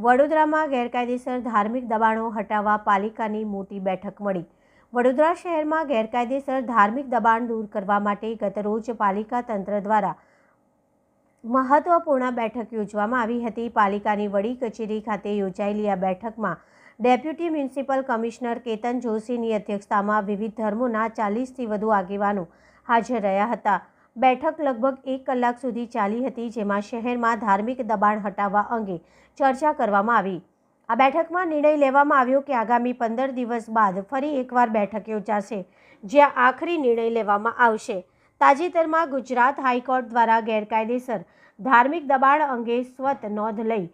વડોદરામાં ગેરકાયદેસર ધાર્મિક દબાણો હટાવવા પાલિકાની મોટી બેઠક મળી। વડોદરા શહેરમાં ગેરકાયદેસર ધાર્મિક દબાણ દૂર કરવા માટે ગતરોજ પાલિકા તંત્ર દ્વારા મહત્વપૂર્ણ બેઠક યોજવામાં આવી હતી। પાલિકાની વડી કચેરી ખાતે યોજાયેલી આ બેઠકમાં ડેપ્યુટી મ્યુનિસિપલ કમિશનર કેતન જોશીની અધ્યક્ષતામાં વિવિધ ધર્મોના 40થી વધુ આગેવાનો હાજર રહ્યા હતા। બેઠક લગભગ 1 કલાક સુધી ચાલી હતી, જેમાં શહેરમાં ધાર્મિક દબાણ હટાવવા અંગે ચર્ચા કરવામાં આવી। આ બેઠકમાં નિર્ણય લેવામાં આવ્યો કે આગામી 15 દિવસ બાદ ફરી એકવાર બેઠક યોજાશે, જ્યાં આખરી નિર્ણય લેવામાં આવશે। તાજેતરમાં ગુજરાત હાઈકોર્ટ દ્વારા ગેરકાયદેસર ધાર્મિક દબાણ અંગે સ્વત નોંધ લઈ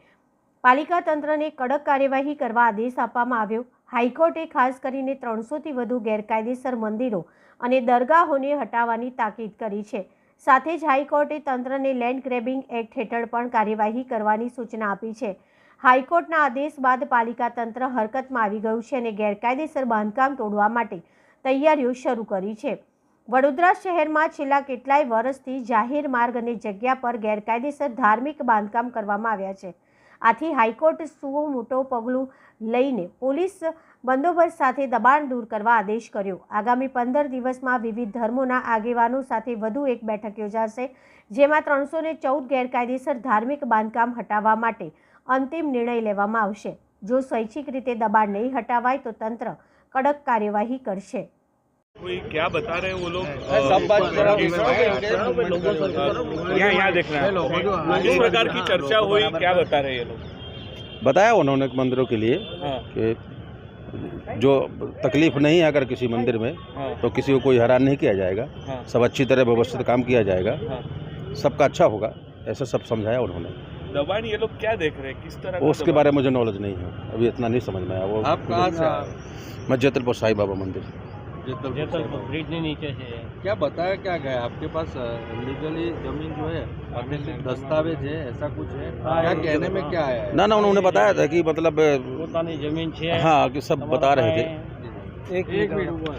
પાલિકા તંત્રને કડક કાર્યવાહી કરવા આદેશ આપવામાં આવ્યો। હાઈકોર્ટે ખાસ કરીને 300થી વધુ ગેરકાયદેસર મંદિરો અને દરગાહોને હટાવવાની તાકીદ કરી છે। સાથે જ હાઈકોર્ટે તંત્રને લેન્ડ ગ્રેબિંગ એક્ટ હેઠળ પણ કાર્યવાહી કરવાની સૂચના આપી છે। હાઈકોર્ટના આદેશ બાદ પાલિકા તંત્ર હરકતમાં આવી ગયું છે અને ગેરકાયદેસર બાંધકામ તોડવા માટે તૈયારીઓ શરૂ કરી છે। વડોદરા શહેરમાં છેલ્લા કેટલાય વર્ષથી જાહેર માર્ગ અને જગ્યા પર ગેરકાયદેસર ધાર્મિક બાંધકામ કરવામાં આવ્યા છે। આથી હાઈકોર્ટ સુમોટો પગલું લઈને પોલીસ બંદોબસ્ત સાથે દબાણ દૂર કરવા આદેશ કર્યો। આગામી 15 દિવસમાં વિવિધ ધર્મોના આગેવાનો સાથે વધુ એક બેઠક યોજાશે, જેમાં 314 ગેરકાયદેસર ધાર્મિક બાંધકામ હટાવવા માટે અંતિમ નિર્ણય લેવામાં આવશે। જો સ્વૈચ્છિક રીતે દબાણ નહીં हटावाए तो तंत्र कड़क कार्यवाही करશે। कोई क्या बता रहे हैं वो लोग? सब बात यहाँ देखना है किस प्रकार की चर्चा हुई, क्या बता रहे हैं ये लोग? बताया उन्होंने मंदिरों के लिए कि जो तकलीफ नहीं है अगर किसी मंदिर में तो किसी को कोई हैरान नहीं किया जाएगा, सब अच्छी तरह व्यवस्थित काम किया जाएगा, सबका अच्छा होगा, ऐसा सब समझाया उन्होंने। दबाण ये लोग क्या देख रहे हैं, किस तरह का? उसके बारे में मुझे नॉलेज नहीं है, अभी इतना नहीं समझ में आया। वो आप कहाँ से? मैं जैतलपुर साई बाबा मंदिर। जैतलपुर ब्रिज नीचे से क्या बताया, क्या गया आपके पास लीगली जमीन जो है दस्तावेज है, ऐसा कुछ है? क्या कहने में क्या आया है? ना उन्होंने बताया था कि मतलब जमीन हाँ कि सब बता रहे थे। एक मिनट